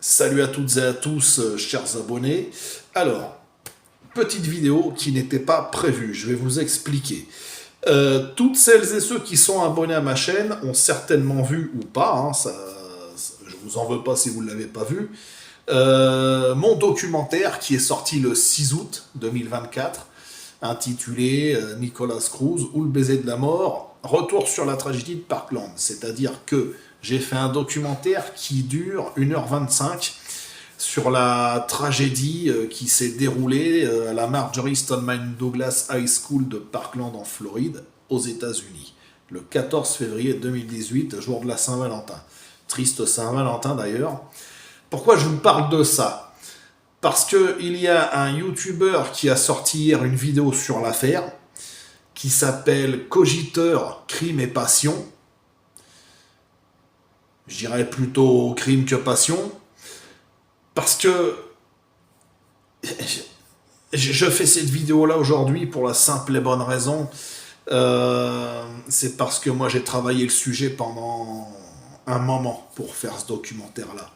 Salut à toutes et à tous, chers abonnés. Alors, petite vidéo qui n'était pas prévue, je vais vous expliquer. Toutes celles et ceux qui sont abonnés à ma chaîne ont certainement vu ou pas, je vous en veux pas si vous ne l'avez pas vu, mon documentaire qui est sorti le 6 août 2024, intitulé Nicolas Cruz ou le baiser de la mort, retour sur la tragédie de Parkland. C'est-à-dire que j'ai fait un documentaire qui dure 1h25 sur la tragédie qui s'est déroulée à la Marjorie Stoneman Douglas High School de Parkland en Floride, aux États-Unis, le 14 février 2018, jour de la Saint-Valentin. Triste Saint-Valentin d'ailleurs. Pourquoi je vous parle de ça? Parce qu'il y a un YouTuber qui a sorti hier une vidéo sur l'affaire, qui s'appelle Cogiteur, Crime et Passion. Je dirais plutôt crime que passion. Parce que je fais cette vidéo-là aujourd'hui pour la simple et bonne raison. C'est parce que moi j'ai travaillé le sujet pendant un moment pour faire ce documentaire-là.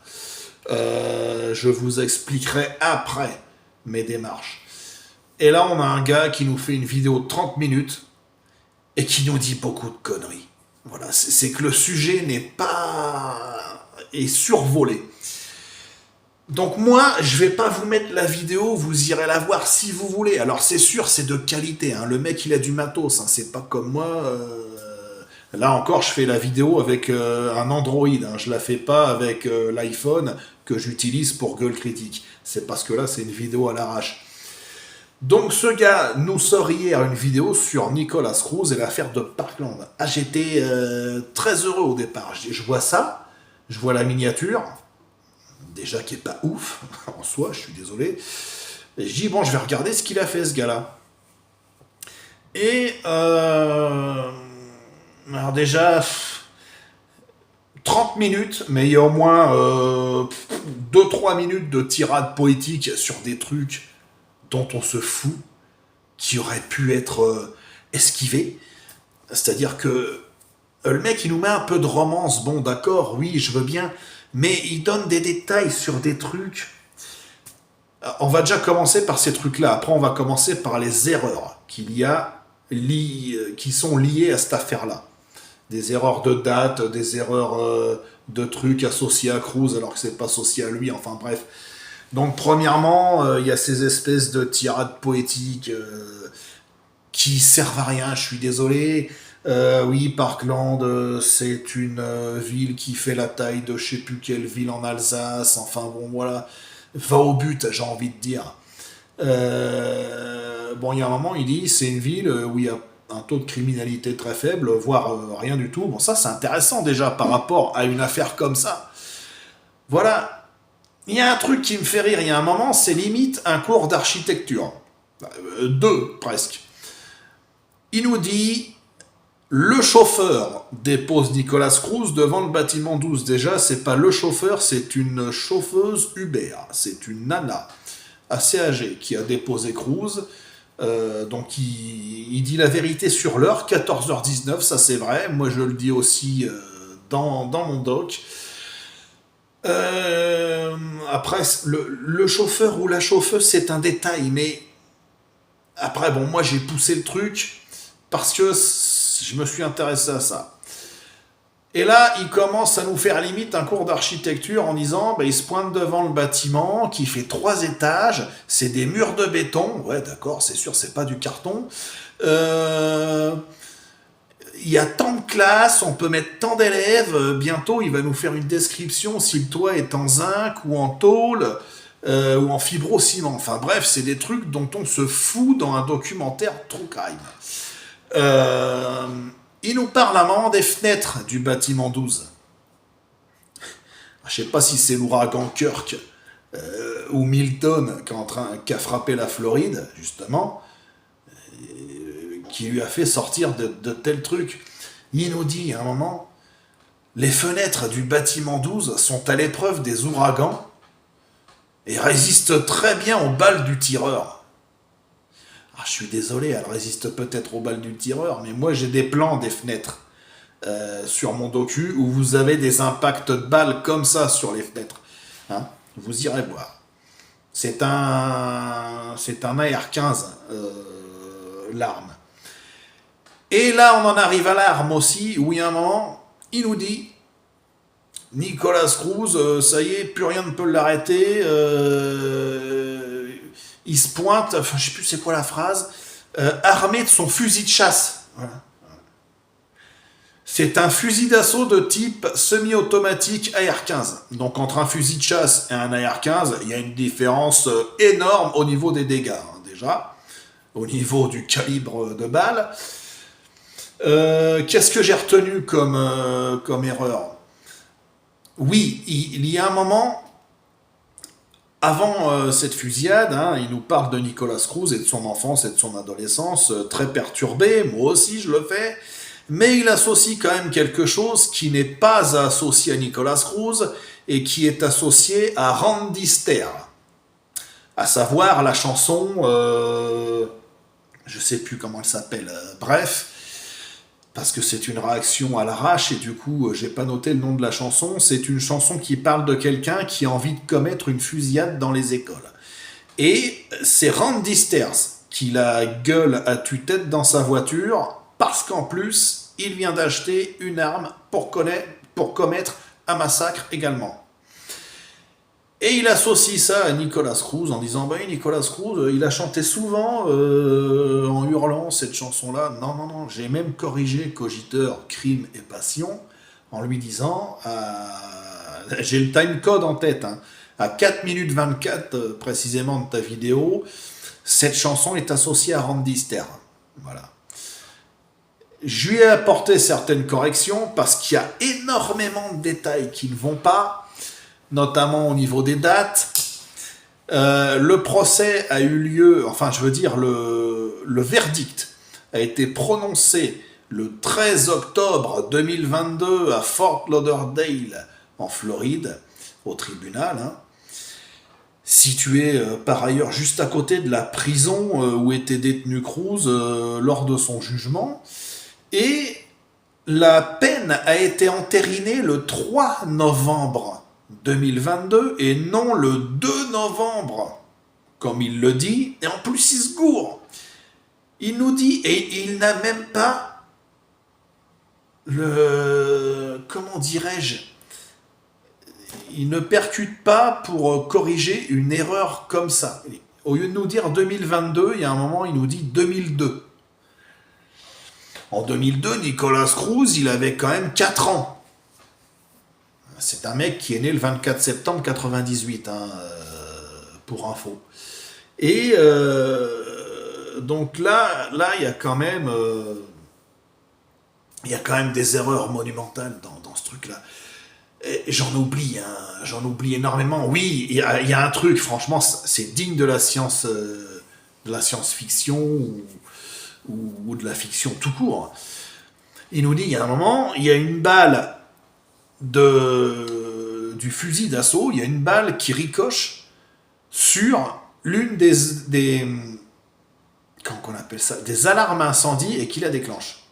Je vous expliquerai après mes démarches. Et là, on a un gars qui nous fait une vidéo de 30 minutes et qui nous dit beaucoup de conneries. Voilà, c'est que le sujet n'est pas... est survolé. Donc moi, je vais pas vous mettre la vidéo, vous irez la voir si vous voulez. Alors c'est sûr, c'est de qualité, hein. Le mec, il a du matos, hein. C'est pas comme moi... Là encore, je fais la vidéo avec un Android, hein. Je la fais pas avec l'iPhone que j'utilise pour Gueule Critique. C'est parce que là, c'est une vidéo à l'arrache. Donc ce gars nous sort hier une vidéo sur Nicolas Cruz et l'affaire de Parkland. Ah, j'étais très heureux au départ. Je vois ça, je vois la miniature, déjà qui est pas ouf en soi, je suis désolé. Et je dis bon, je vais regarder ce qu'il a fait ce gars-là. Et alors déjà 30 minutes, mais il y a au moins 2-3 minutes de tirade poétique sur des trucs dont on se fout, qui aurait pu être esquivé. C'est-à-dire que le mec, il nous met un peu de romance. Bon, d'accord, oui, je veux bien. Mais il donne des détails sur des trucs. On va déjà commencer par ces trucs-là. Après, on va commencer par les erreurs qu'il y a, qui sont liées à cette affaire-là. Des erreurs de date, des erreurs de trucs associés à Cruz, alors que c'est pas associé à lui. Enfin, bref. Donc premièrement, il y a ces espèces de tirades poétiques qui servent à rien, je suis désolé. Oui, Parkland, c'est une ville qui fait la taille de je sais plus quelle ville en Alsace. Enfin bon, voilà. Va au but, j'ai envie de dire. Bon, il y a un moment, il dit, c'est une ville où il y a un taux de criminalité très faible, voire rien du tout. Bon, ça, c'est intéressant déjà par rapport à une affaire comme ça. Voilà. Il y a un truc qui me fait rire, il y a un moment, c'est limite un cours d'architecture. Deux, presque. Il nous dit, le chauffeur dépose Nicolas Cruz devant le bâtiment 12. Déjà, c'est pas le chauffeur, c'est une chauffeuse Uber. C'est une nana assez âgée qui a déposé Cruz. Donc, il dit la vérité sur l'heure, 14h19, ça c'est vrai. Moi, je le dis aussi dans mon doc. Après, le chauffeur ou la chauffeuse, c'est un détail, mais après, bon, moi j'ai poussé le truc parce que je me suis intéressé à ça. Et là, il commence à nous faire limite un cours d'architecture en disant, il se pointe devant le bâtiment qui fait 3 étages, c'est des murs de béton, ouais d'accord, c'est sûr, c'est pas du carton. Il y a tant de classes, on peut mettre tant d'élèves, bientôt il va nous faire une description si le toit est en zinc ou en tôle ou en fibrociment. Enfin bref, c'est des trucs dont on se fout dans un documentaire True Crime. Il nous parle à un moment des fenêtres du bâtiment 12. Je sais pas si c'est l'ouragan Kirk ou Milton qui a frappé la Floride, justement, qui lui a fait sortir de tels trucs. Il nous dit à un moment, les fenêtres du bâtiment 12 sont à l'épreuve des ouragans et résistent très bien aux balles du tireur. Ah, je suis désolé, elles résistent peut-être aux balles du tireur, mais moi j'ai des plans des fenêtres sur mon docu où vous avez des impacts de balles comme ça sur les fenêtres. Hein. Vous irez voir. C'est un AR-15, l'arme. Et là, on en arrive à l'arme aussi, où il y a un moment, il nous dit, Nicolas Cruz, ça y est, plus rien ne peut l'arrêter, il se pointe, enfin je sais plus c'est quoi la phrase, armé de son fusil de chasse. Voilà. C'est un fusil d'assaut de type semi-automatique AR-15. Donc entre un fusil de chasse et un AR-15, il y a une différence énorme au niveau des dégâts, hein, déjà, au niveau du calibre de balle. Qu'est-ce que j'ai retenu comme erreur? Oui, il y a un moment, avant cette fusillade, hein, il nous parle de Nicolas Cruz et de son enfance et de son adolescence, très perturbé, moi aussi je le fais, mais il associe quand même quelque chose qui n'est pas associé à Nicolas Cruz et qui est associé à Randy Ster, à savoir la chanson, je sais plus comment elle s'appelle, bref, parce que c'est une réaction à l'arrache et du coup j'ai pas noté le nom de la chanson. C'est une chanson qui parle de quelqu'un qui a envie de commettre une fusillade dans les écoles. Et c'est Randy Stairs qui la gueule à tue-tête dans sa voiture parce qu'en plus il vient d'acheter une arme pour commettre un massacre également. Et il associe ça à Nicolas Cruz en disant bah, Nicolas Cruz, il a chanté souvent en hurlant cette chanson-là. Non, non, non, j'ai même corrigé Cogiteur, Crime et Passion en lui disant j'ai le timecode en tête, hein, à 4 minutes 24 précisément de ta vidéo, cette chanson est associée à Randy Ster. Voilà. Je lui ai apporté certaines corrections parce qu'il y a énormément de détails qui ne vont pas, notamment au niveau des dates. Le procès a eu lieu, enfin je veux dire le verdict a été prononcé le 13 octobre 2022 à Fort Lauderdale en Floride, au tribunal, hein, situé par ailleurs juste à côté de la prison où était détenu Cruz lors de son jugement. Et la peine a été entérinée le 3 novembre 2022 et non le 2 novembre, comme il le dit, et en plus il se gourre. Il nous dit, et il n'a même pas comment dirais-je, il ne percute pas pour corriger une erreur comme ça. Au lieu de nous dire 2022, il y a un moment, il nous dit 2002. En 2002, Nicolas Cruz, il avait quand même 4 ans. C'est un mec qui est né le 24 septembre 98, hein, pour info. Et donc là, il y a quand même des erreurs monumentales dans ce truc-là. Et j'en oublie énormément. Oui, il y a un truc, franchement, c'est digne de la science-fiction ou de la fiction tout court. Il nous dit, il y a un moment, il y a une balle du fusil d'assaut, il y a une balle qui ricoche sur l'une des comment on appelle ça, des alarmes incendie et qui la déclenche.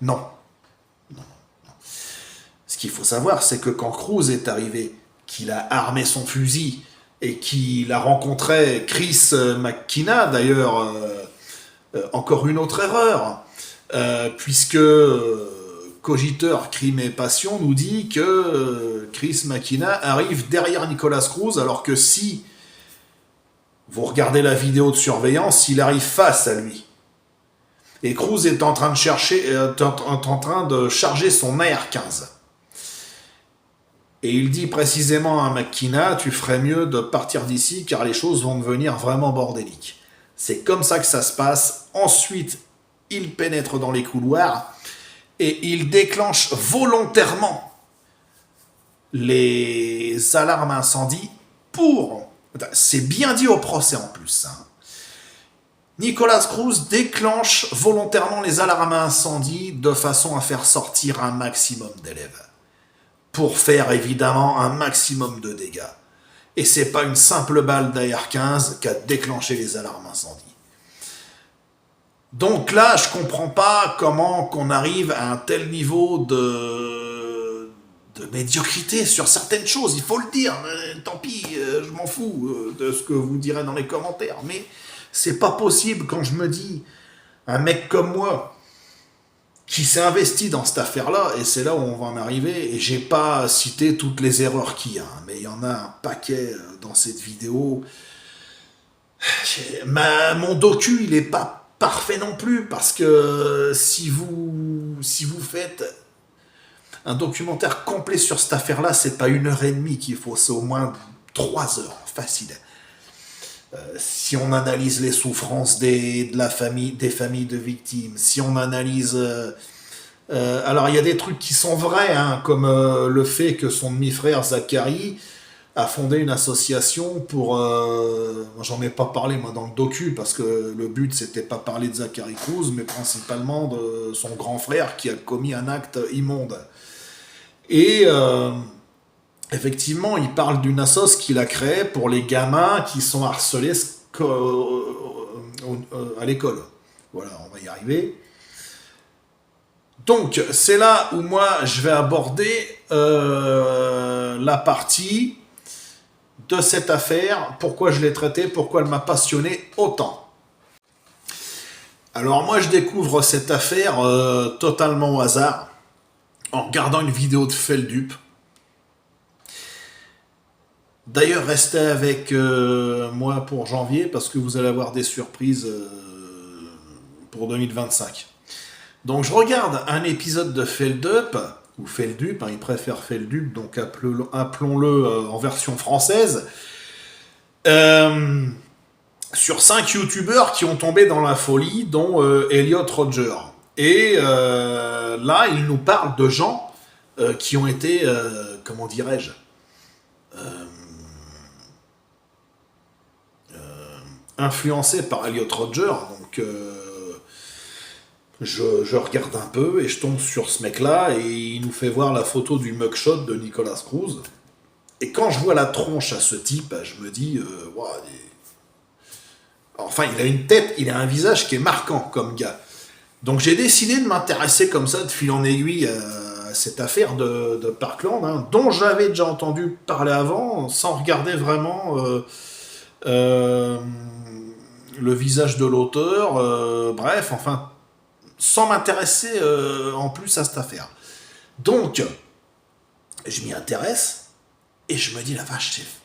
Non. Ce qu'il faut savoir, c'est que quand Cruz est arrivé, qu'il a armé son fusil et qu'il a rencontré Chris McKenna, d'ailleurs, encore une autre erreur, puisque Cogiteur, Crime et Passion nous dit que Chris McKenna arrive derrière Nicolas Cruz, alors que si vous regardez la vidéo de surveillance, il arrive face à lui. Et Cruz est en train de charger son AR-15. Et il dit précisément à McKenna, tu ferais mieux de partir d'ici car les choses vont devenir vraiment bordéliques. C'est comme ça que ça se passe. Ensuite, il pénètre dans les couloirs et il déclenche volontairement les alarmes incendie pour... C'est bien dit au procès en plus. Hein. Nicolas Cruz déclenche volontairement les alarmes incendie de façon à faire sortir un maximum d'élèves. Pour faire évidemment un maximum de dégâts. Et c'est pas une simple balle d'AR-15 qui a déclenché les alarmes incendie. Donc là, je comprends pas comment qu'on arrive à un tel niveau de de médiocrité sur certaines choses, il faut le dire. Tant pis, je m'en fous de ce que vous direz dans les commentaires. Mais c'est pas possible quand je me dis, un mec comme moi, qui s'est investi dans cette affaire-là, et c'est là où on va en arriver, et j'ai pas cité toutes les erreurs qu'il y a, mais il y en a un paquet dans cette vidéo. Mon docu, il est pas parfait non plus, parce que si vous faites un documentaire complet sur cette affaire-là, c'est pas 1 heure et demie qu'il faut, c'est au moins 3 heures, facile. Si on analyse les souffrances de la famille, des familles de victimes, si on analyse... alors il y a des trucs qui sont vrais, hein, comme le fait que son demi-frère Zachary a fondé une association pour... j'en ai pas parlé moi dans le docu, parce que le but c'était pas parler de Zachary Cruz, mais principalement de son grand frère qui a commis un acte immonde. Et... effectivement, il parle d'une assoce qu'il a créée pour les gamins qui sont harcelés à l'école. Voilà, on va y arriver. Donc, c'est là où moi, je vais aborder la partie de cette affaire, pourquoi je l'ai traitée, pourquoi elle m'a passionné autant. Alors moi, je découvre cette affaire totalement au hasard, en regardant une vidéo de Feldup. D'ailleurs, restez avec moi pour janvier, parce que vous allez avoir des surprises pour 2025. Donc je regarde un épisode de Feldup, ou Feldup, hein, il préfère Feldup, donc appelons-le en version française, sur 5 youtubeurs qui ont tombé dans la folie, dont Elliot Rodger. Et là, il nous parle de gens qui ont été, comment dirais-je, influencé par Elliot Rodger, donc je regarde un peu et je tombe sur ce mec-là et il nous fait voir la photo du mugshot de Nicolas Cruz. Et quand je vois la tronche à ce type, je me dis, wow, enfin il a une tête, il a un visage qui est marquant comme gars. Donc j'ai décidé de m'intéresser comme ça de fil en aiguille à cette affaire de Parkland, hein, dont j'avais déjà entendu parler avant, sans regarder vraiment... le visage de l'auteur, bref, enfin, sans m'intéresser en plus à cette affaire. Donc, je m'y intéresse, et je me dis, la vache, chef.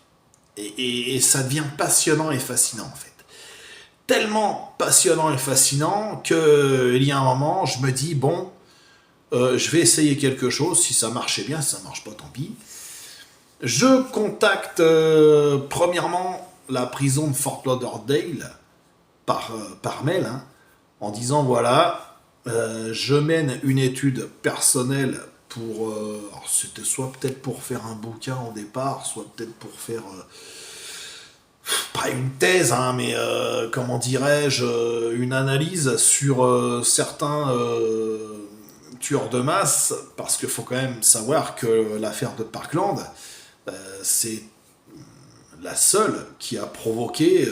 Et ça devient passionnant et fascinant, en fait. Tellement passionnant et fascinant qu'il y a un moment, je me dis, bon, je vais essayer quelque chose, si ça marchait bien, si ça marche pas, tant pis. Je contacte, premièrement, la prison de Fort Lauderdale, par mail, hein, en disant voilà, je mène une étude personnelle pour... alors c'était soit peut-être pour faire un bouquin au départ, soit peut-être pour faire... pas une thèse, hein, mais comment dirais-je, une analyse sur certains tueurs de masse, parce qu'il faut quand même savoir que l'affaire de Parkland, c'est la seule qui a provoqué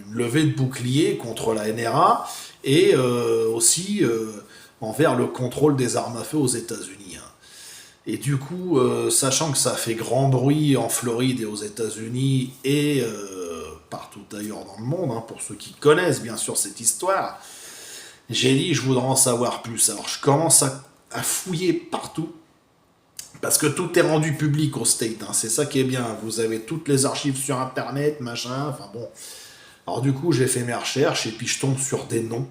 une levée de bouclier contre la NRA et aussi envers le contrôle des armes à feu aux États-Unis. Hein. Et du coup, sachant que ça a fait grand bruit en Floride et aux États-Unis et partout ailleurs dans le monde, hein, pour ceux qui connaissent bien sûr cette histoire, j'ai dit je voudrais en savoir plus. Alors je commence à fouiller partout. Parce que tout est rendu public au State, hein. C'est ça qui est bien. Vous avez toutes les archives sur Internet, machin, enfin bon. Alors du coup, j'ai fait mes recherches et puis je tombe sur des noms.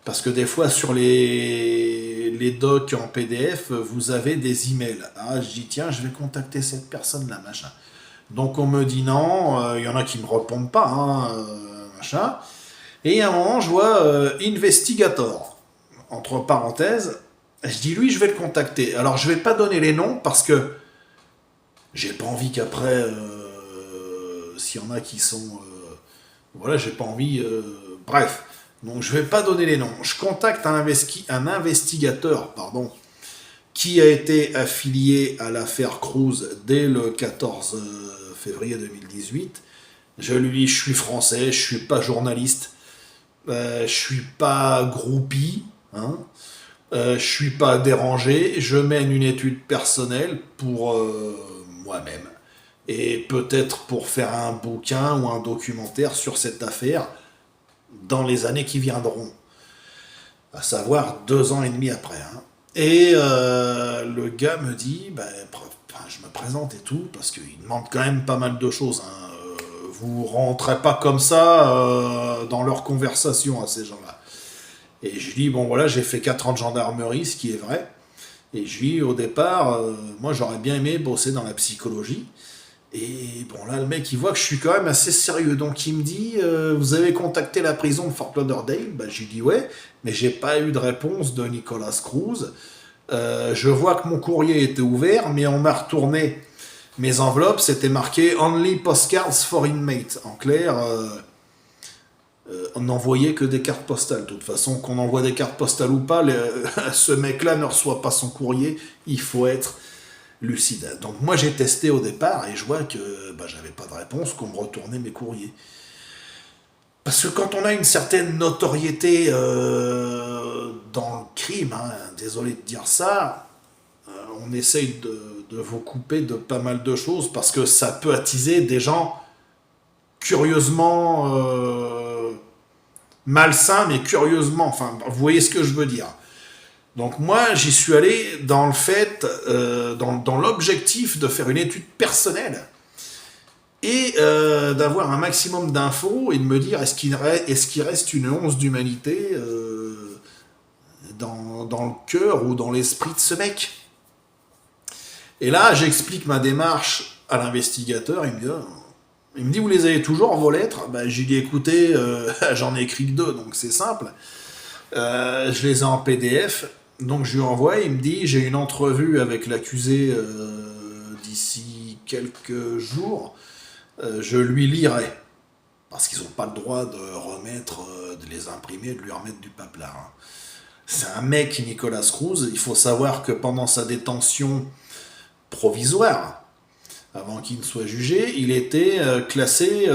Parce que des fois, sur les docs en PDF, vous avez des emails. Ah, je dis, tiens, je vais contacter cette personne-là, machin. Donc on me dit non, il y en a qui ne me répondent pas, hein, machin. Et à un moment, je vois Investigator, entre parenthèses. Je dis, lui, je vais le contacter. Alors, je vais pas donner les noms parce que j'ai pas envie qu'après, s'il y en a qui sont... voilà, j'ai pas envie... bref, donc je vais pas donner les noms. Je contacte un investigateur, pardon, qui a été affilié à l'affaire Cruz dès le 14 février 2018. Je lui dis, je suis français, je suis pas journaliste, je suis pas groupie, hein. Je suis pas dérangé, je mène une étude personnelle pour moi-même. Et peut-être pour faire un bouquin ou un documentaire sur cette affaire dans les années qui viendront. À savoir 2 ans et demi après. Hein. Et le gars me dit, enfin, je me présente et tout, parce qu'il demande quand même pas mal de choses. Hein. Vous rentrez pas comme ça dans leur conversation à ces gens-là. Et je lui dis, bon voilà, j'ai fait 4 ans de gendarmerie, ce qui est vrai. Et je lui dis, au départ, moi j'aurais bien aimé bosser dans la psychologie. Et bon là, le mec, il voit que je suis quand même assez sérieux. Donc il me dit, vous avez contacté la prison de Fort Lauderdale? J'ai dit ouais, mais j'ai pas eu de réponse de Nicolas Cruz. Je vois que mon courrier était ouvert, mais on m'a retourné mes enveloppes, c'était marqué Only Postcards for Inmate. En clair, on n'envoyait que des cartes postales. De toute façon, qu'on envoie des cartes postales ou pas, ce mec-là ne reçoit pas son courrier. Il faut être lucide. Donc moi, j'ai testé au départ et je vois que j'avais pas de réponse, qu'on me retournait mes courriers. Parce que quand on a une certaine notoriété dans le crime, hein, désolé de dire ça, on essaye de vous couper de pas mal de choses parce que ça peut attiser des gens curieusement malsains, mais curieusement, enfin, vous voyez ce que je veux dire. Donc moi, j'y suis allé dans le fait, dans l'objectif de faire une étude personnelle et d'avoir un maximum d'infos et de me dire est-ce qu'il reste une once d'humanité dans le cœur ou dans l'esprit de ce mec. Et là, j'explique ma démarche à l'investigateur, il me dit, vous les avez toujours vos lettres? J'ai dit, écoutez, j'en ai écrit que 2, donc c'est simple. Je les ai en PDF, donc je lui envoie, il me dit, j'ai une entrevue avec l'accusé d'ici quelques jours, je lui lirai. Parce qu'ils n'ont pas le droit de remettre, de les imprimer, de lui remettre du paplard. Hein. C'est un mec, Nicolas Cruz, il faut savoir que pendant sa détention provisoire, avant qu'il ne soit jugé, il était classé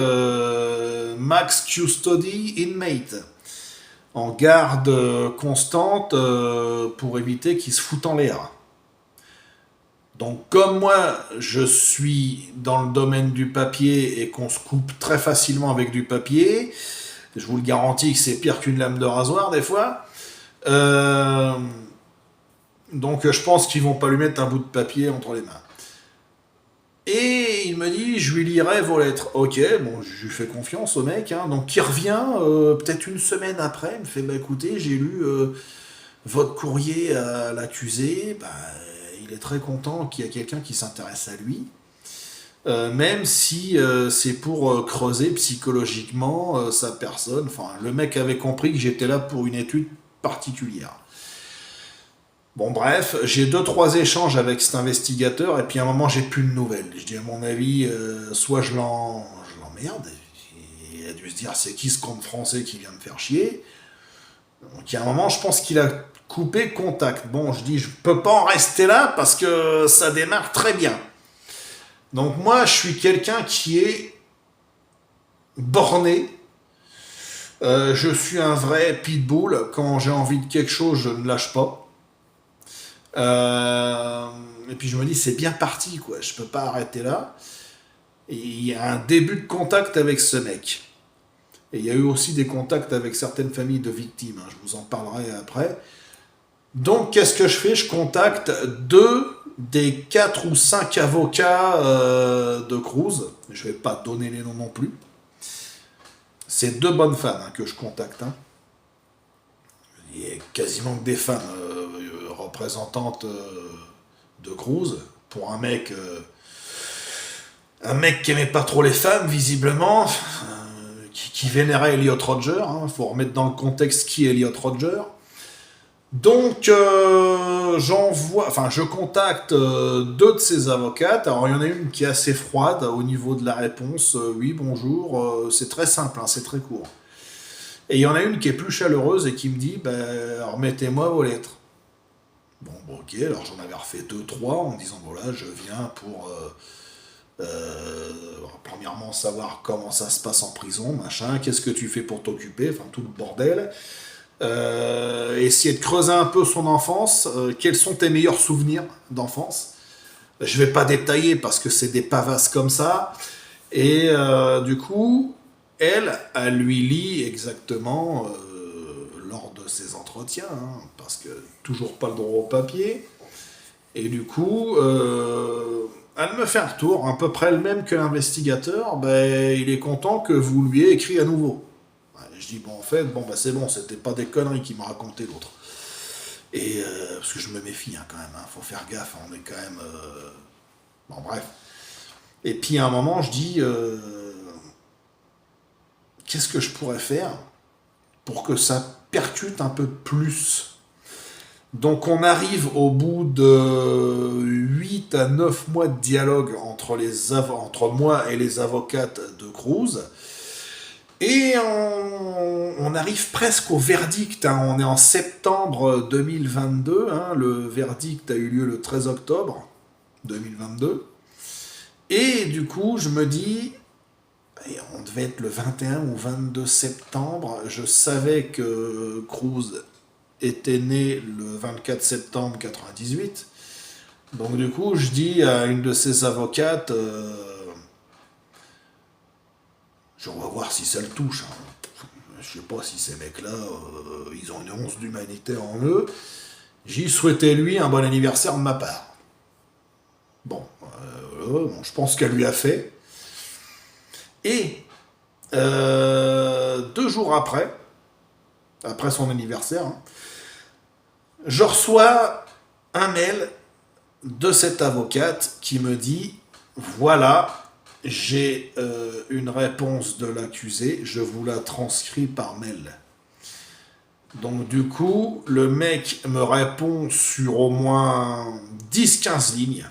Max Custody Inmate, en garde constante pour éviter qu'il se foute en l'air. Donc comme moi, je suis dans le domaine du papier et qu'on se coupe très facilement avec du papier, je vous le garantis que c'est pire qu'une lame de rasoir des fois, donc je pense qu'ils vont pas lui mettre un bout de papier entre les mains. Et il me dit, je lui lirai vos lettres. Ok, bon, je lui fais confiance au mec. Hein. Donc il revient peut-être une semaine après, il me fait, écoutez, j'ai lu votre courrier à l'accusé. Il est très content qu'il y a quelqu'un qui s'intéresse à lui. Même si c'est pour creuser psychologiquement sa personne. Enfin, le mec avait compris que j'étais là pour une étude particulière. Bon bref, j'ai 2-3 échanges avec cet investigateur et puis à un moment j'ai plus de nouvelles. Je dis à mon avis, soit je l'emmerde, il a dû se dire c'est qui ce con de français qui vient me faire chier. Donc il y a un moment je pense qu'il a coupé contact. Bon je dis je peux pas en rester là parce que ça démarre très bien. Donc moi je suis quelqu'un qui est borné. Je suis un vrai pitbull. Quand j'ai envie de quelque chose je ne lâche pas. Et puis je me dis c'est bien parti quoi, je peux pas arrêter là. Et il y a un début de contact avec ce mec. Et il y a eu aussi des contacts avec certaines familles de victimes, hein, je vous en parlerai après. Donc qu'est-ce que je fais? Je contacte 2 des 4 ou 5 avocats de Cruz. Je vais pas donner les noms non plus. C'est 2 bonnes femmes hein, que je contacte. Hein. Il y a quasiment que des femmes représentantes de Cruz pour un mec qui aimait pas trop les femmes visiblement, qui vénérait Elliot Rodger. Hein, faut remettre dans le contexte qui est Elliot Rodger. Donc je contacte 2 de ces avocates. Alors il y en a une qui est assez froide au niveau de la réponse. Oui bonjour, c'est très simple, hein, c'est très court. Et il y en a une qui est plus chaleureuse et qui me dit remettez-moi vos lettres. Bon, ok, alors j'en avais refait 2-3 en disant voilà, je viens pour premièrement savoir comment ça se passe en prison, machin, qu'est-ce que tu fais pour t'occuper, enfin tout le bordel. essayer de creuser un peu son enfance. Quels sont tes meilleurs souvenirs d'enfance? Je vais pas détailler parce que c'est des pavasses comme ça. Et du coup, elle lui lit exactement lors de ses entretiens, hein, parce que toujours pas le droit au papier. Et du coup, elle me fait un retour, à peu près le même que l'investigateur. Ben, il est content que vous lui ayez écrit à nouveau. Ouais, je dis, bon, en fait, bon, ben, c'est bon, c'était pas des conneries qu'il m'a raconté l'autre. Et parce que je me méfie hein, quand même, hein, faut faire gaffe, hein, on est quand même. Bon, bref. Et puis à un moment, je dis, qu'est-ce que je pourrais faire pour que ça percute un peu plus? Donc on arrive au bout de 8 à 9 mois de dialogue entre moi et les avocates de Cruz. Et on arrive presque au verdict, hein. On est en septembre 2022, hein. Le verdict a eu lieu le 13 octobre 2022. Et du coup, je me dis, on devait être le 21 ou 22 septembre, je savais que Cruz était né le 24 septembre 98. Donc du coup, je dis à une de ses avocates, je vais voir si ça le touche. Hein. Je sais pas si ces mecs-là, ils ont une once d'humanité en eux. J'y souhaitais lui un bon anniversaire de ma part. Bon, je pense qu'elle lui a fait. Et 2 jours après son anniversaire, hein, je reçois un mail de cette avocate qui me dit, voilà, j'ai une réponse de l'accusé, je vous la transcris par mail. Donc du coup, le mec me répond sur au moins 10-15 lignes.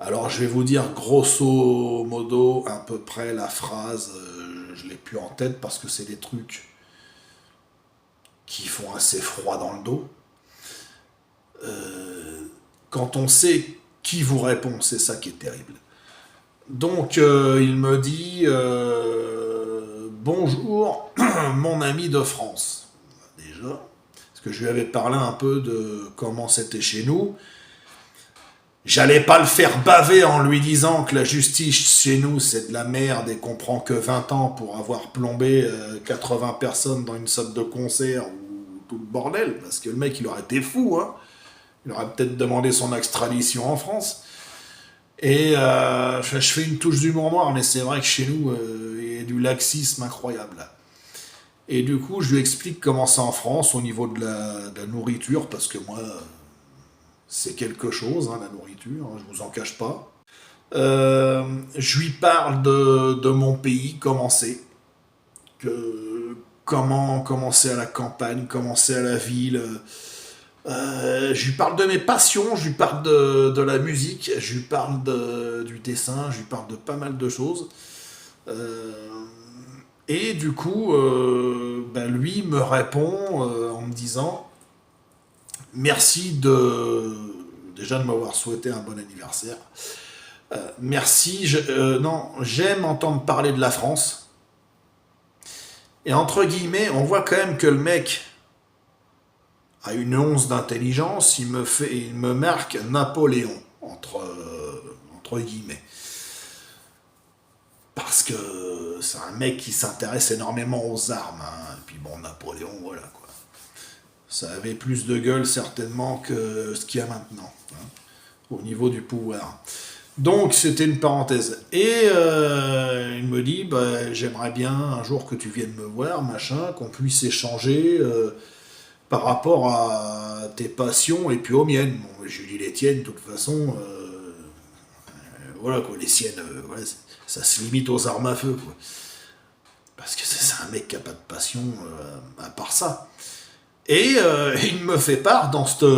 Alors je vais vous dire grosso modo à peu près la phrase, je l'ai plus en tête parce que c'est des trucs qui font assez froid dans le dos. Quand on sait qui vous répond, c'est ça qui est terrible. Donc il me dit bonjour mon ami de France. Déjà, parce que je lui avais parlé un peu de comment c'était chez nous. J'allais pas le faire baver en lui disant que la justice chez nous c'est de la merde et qu'on prend que 20 ans pour avoir plombé 80 personnes dans une salle de concert ou tout le bordel, parce que le mec il aurait été fou, hein. Il aurait peut-être demandé son extradition en France. Et je fais une touche d'humour noir, mais c'est vrai que chez nous il y a du laxisme incroyable. Et du coup je lui explique comment c'est en France au niveau de la nourriture, parce que moi c'est quelque chose, hein, la nourriture, hein, je vous en cache pas. Je lui parle de mon pays, comment c'est, comment c'est à la campagne, comment c'est à la ville. Je lui parle de mes passions, je lui parle de la musique, je lui parle du dessin, je lui parle de pas mal de choses. Et du coup, lui me répond en me disant merci déjà de m'avoir souhaité un bon anniversaire. Merci, non, j'aime entendre parler de la France. Et entre guillemets, on voit quand même que le mec a une once d'intelligence, il me marque Napoléon, entre guillemets. Parce que c'est un mec qui s'intéresse énormément aux armes. Hein. Et puis bon, Napoléon, voilà quoi. Ça avait plus de gueule certainement que ce qu'il y a maintenant, hein, au niveau du pouvoir. Donc c'était une parenthèse. Et il me dit, j'aimerais bien un jour que tu viennes me voir, machin, qu'on puisse échanger par rapport à tes passions et puis aux miennes. Bon, je lui dis les tiennes, de toute façon, voilà quoi, les siennes, voilà, ça se limite aux armes à feu, quoi. Parce que c'est un mec qui n'a pas de passion à part ça. Et il me fait part dans cette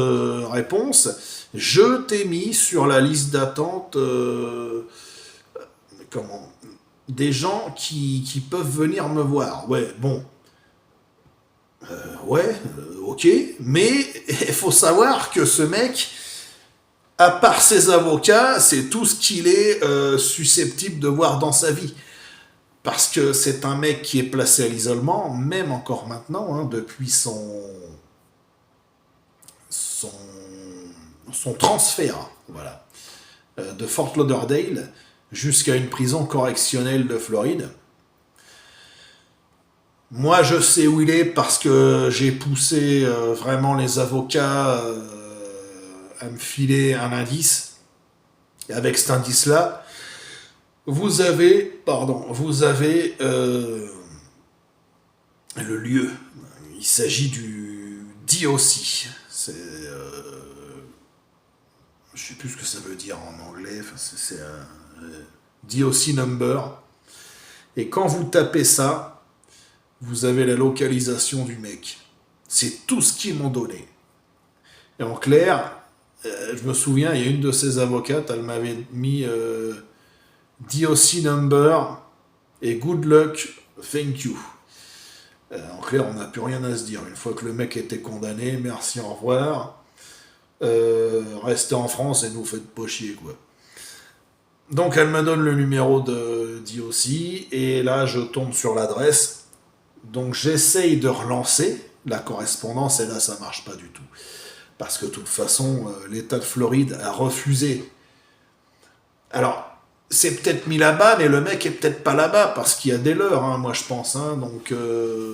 réponse, je t'ai mis sur la liste d'attente des gens qui peuvent venir me voir. Ouais, bon. Ok, mais il faut savoir que ce mec, à part ses avocats, c'est tout ce qu'il est susceptible de voir dans sa vie. Parce que c'est un mec qui est placé à l'isolement, même encore maintenant, hein, depuis son, son transfert, voilà, de Fort Lauderdale jusqu'à une prison correctionnelle de Floride. Moi, je sais où il est parce que j'ai poussé vraiment les avocats à me filer un indice. Et avec cet indice-là, vous avez le lieu. Il s'agit du DOC. Je sais plus ce que ça veut dire en anglais. Enfin, c'est un DOC number. Et quand vous tapez ça, vous avez la localisation du mec. C'est tout ce qu'ils m'ont donné. Et en clair, je me souviens, il y a une de ces avocates, elle m'avait mis DOC number et good luck, thank you. En clair, on n'a plus rien à se dire. Une fois que le mec était condamné, merci, au revoir. Restez en France et nous faites pas chier, quoi. Donc elle me donne le numéro de DOC et là je tombe sur l'adresse. Donc j'essaye de relancer la correspondance et là ça marche pas du tout. Parce que de toute façon, l'État de Floride a refusé. Alors, c'est peut-être mis là-bas, mais le mec est peut-être pas là-bas parce qu'il y a des leurs, hein, moi je pense. Hein. Donc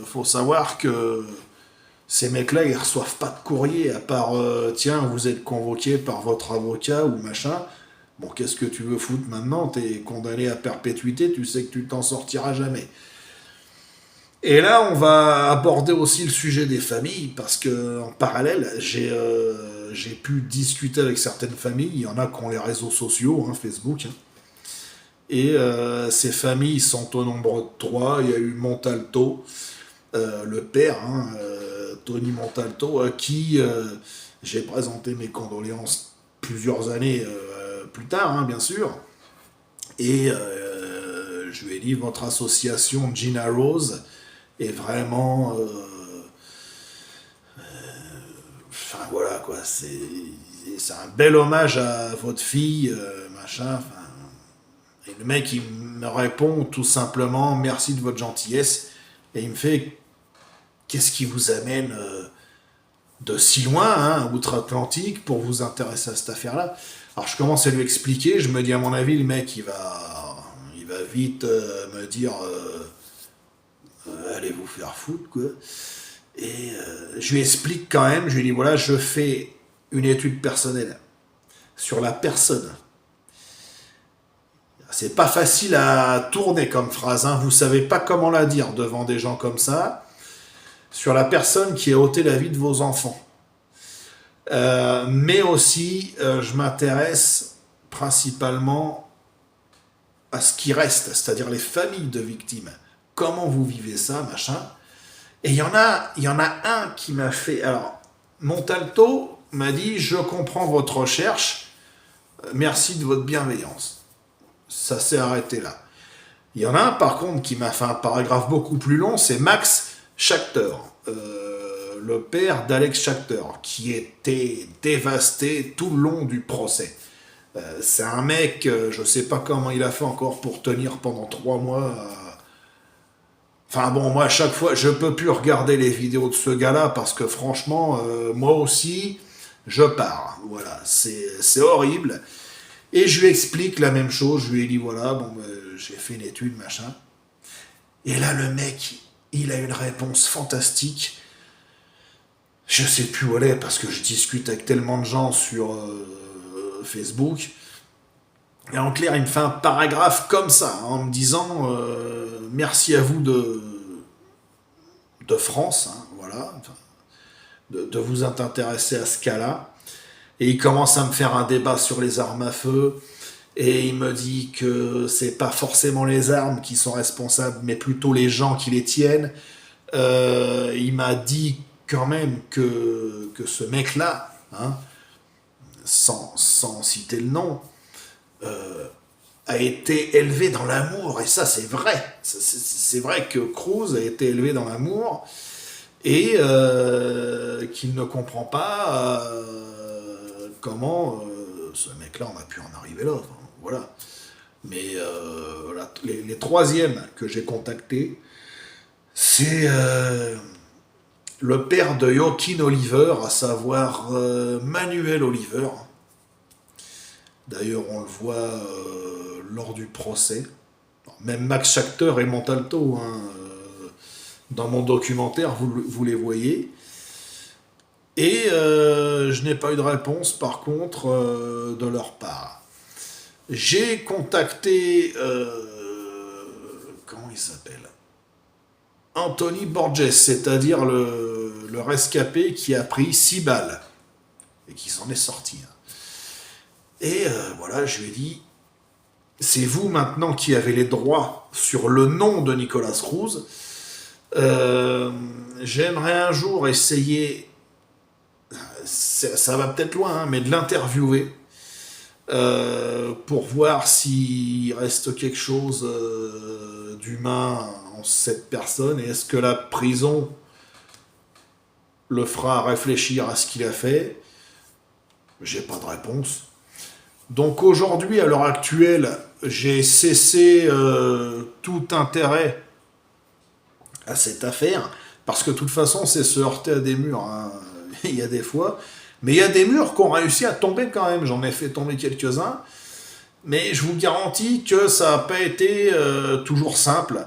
faut savoir que ces mecs-là, ils reçoivent pas de courrier, à part, tiens, vous êtes convoqué par votre avocat ou machin. Bon, qu'est-ce que tu veux foutre maintenant? T'es condamné à perpétuité, tu sais que tu t'en sortiras jamais. Et là, on va aborder aussi le sujet des familles, parce que en parallèle, j'ai pu discuter avec certaines familles. Il y en a qui ont les réseaux sociaux, hein, Facebook. Hein. Et ces familles sont au nombre de trois. Il y a eu Montalto, le père, hein, Tony Montalto, à qui j'ai présenté mes condoléances plusieurs années plus tard, hein, bien sûr. Et je lui ai dit, votre association Gina Rose est vraiment... Enfin voilà quoi, c'est un bel hommage à votre fille, machin. Et le mec il me répond tout simplement merci de votre gentillesse et il me fait qu'est-ce qui vous amène de si loin, hein, outre-Atlantique, pour vous intéresser à cette affaire-là. Alors je commence à lui expliquer, je me dis à mon avis le mec il va vite me dire allez vous faire foutre quoi. Et je lui explique quand même, je lui dis voilà, je fais une étude personnelle sur la personne. C'est pas facile à tourner comme phrase, hein. Vous savez pas comment la dire devant des gens comme ça. Sur la personne qui a ôté la vie de vos enfants. Mais aussi, je m'intéresse principalement à ce qui reste, c'est-à-dire les familles de victimes. Comment vous vivez ça, machin. Et il y en a un qui m'a fait... Alors, Montalto m'a dit, je comprends votre recherche, merci de votre bienveillance. Ça s'est arrêté là. Il y en a un, par contre, qui m'a fait un paragraphe beaucoup plus long, c'est Max Schachter, le père d'Alex Schachter, qui était dévasté tout le long du procès. C'est un mec, je sais pas comment il a fait encore pour tenir pendant 3 mois. Enfin bon, moi à chaque fois, je peux plus regarder les vidéos de ce gars-là parce que franchement, moi aussi, je pars. Voilà, c'est horrible. Et je lui explique la même chose, je lui ai dit voilà, bon, j'ai fait une étude, machin. Et là, le mec, il a une réponse fantastique. Je sais plus où elle est parce que je discute avec tellement de gens sur Facebook. Et en clair, il me fait un paragraphe comme ça, hein, en me disant merci à vous de France, hein, voilà, enfin, de vous intéresser à ce cas-là. Et il commence à me faire un débat sur les armes à feu. Et il me dit que c'est pas forcément les armes qui sont responsables, mais plutôt les gens qui les tiennent. Il m'a dit quand même que ce mec-là, hein, sans citer le nom, a été élevé dans l'amour. Et ça, c'est vrai. C'est vrai que Cruz a été élevé dans l'amour et qu'il ne comprend pas comment ce mec-là, on a pu en arriver là. Enfin, voilà. Mais les troisièmes que j'ai contactés, c'est le père de Joaquin Oliver, à savoir Manuel Oliver. D'ailleurs, on le voit lors du procès. Même Max Schachter et Montalto, hein, dans mon documentaire, vous les voyez. Et je n'ai pas eu de réponse, par contre, de leur part. J'ai contacté, comment il s'appelle, Anthony Borges, c'est-à-dire le rescapé qui a pris 6 balles et qui s'en est sorti. Et voilà, je lui ai dit, c'est vous maintenant qui avez les droits sur le nom de Nicolas Cruz. J'aimerais un jour essayer, ça va peut-être loin, hein, mais de l'interviewer pour voir s'il reste quelque chose d'humain en cette personne et est-ce que la prison le fera réfléchir à ce qu'il a fait. J'ai pas de réponse. Donc aujourd'hui, à l'heure actuelle, j'ai cessé tout intérêt à cette affaire, parce que de toute façon, c'est se heurter à des murs, hein. Il y a des fois. Mais il y a des murs qui ont réussi à tomber quand même. J'en ai fait tomber quelques-uns. Mais je vous garantis que ça n'a pas été toujours simple.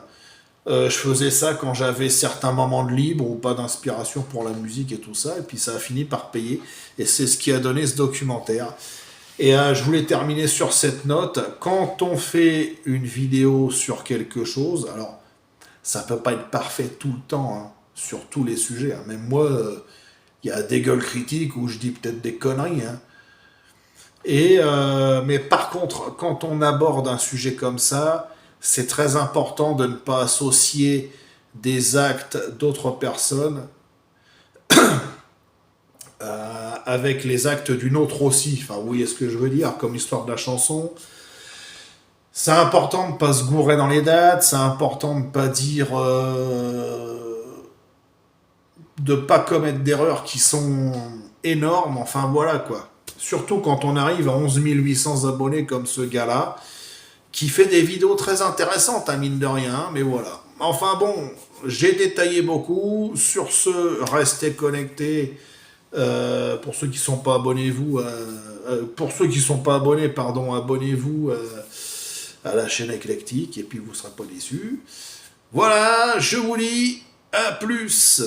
Je faisais ça quand j'avais certains moments de libre ou pas d'inspiration pour la musique et tout ça. Et puis ça a fini par payer. Et c'est ce qui a donné ce documentaire. Et je voulais terminer sur cette note. Quand on fait une vidéo sur quelque chose, alors ça peut pas être parfait tout le temps, hein, sur tous les sujets, hein. Même moi, il y a des gueules critiques où je dis peut-être des conneries, hein. Mais par contre, quand on aborde un sujet comme ça, c'est très important de ne pas associer des actes d'autres personnes avec les actes d'une autre aussi. Enfin, vous voyez ce que je veux dire, comme l'histoire de la chanson. C'est important de ne pas se gourer dans les dates, c'est important de ne pas dire... de ne pas commettre d'erreurs qui sont énormes, enfin voilà quoi. Surtout quand on arrive à 11 800 abonnés comme ce gars-là, qui fait des vidéos très intéressantes, à mine de rien, mais voilà. Enfin bon, j'ai détaillé beaucoup. Sur ce, restez connectés. Pour ceux qui sont pas abonnés, pour ceux qui sont pas abonnés, pardon, abonnez-vous à la chaîne Éclectique et puis vous serez pas déçus. Voilà, je vous dis à plus.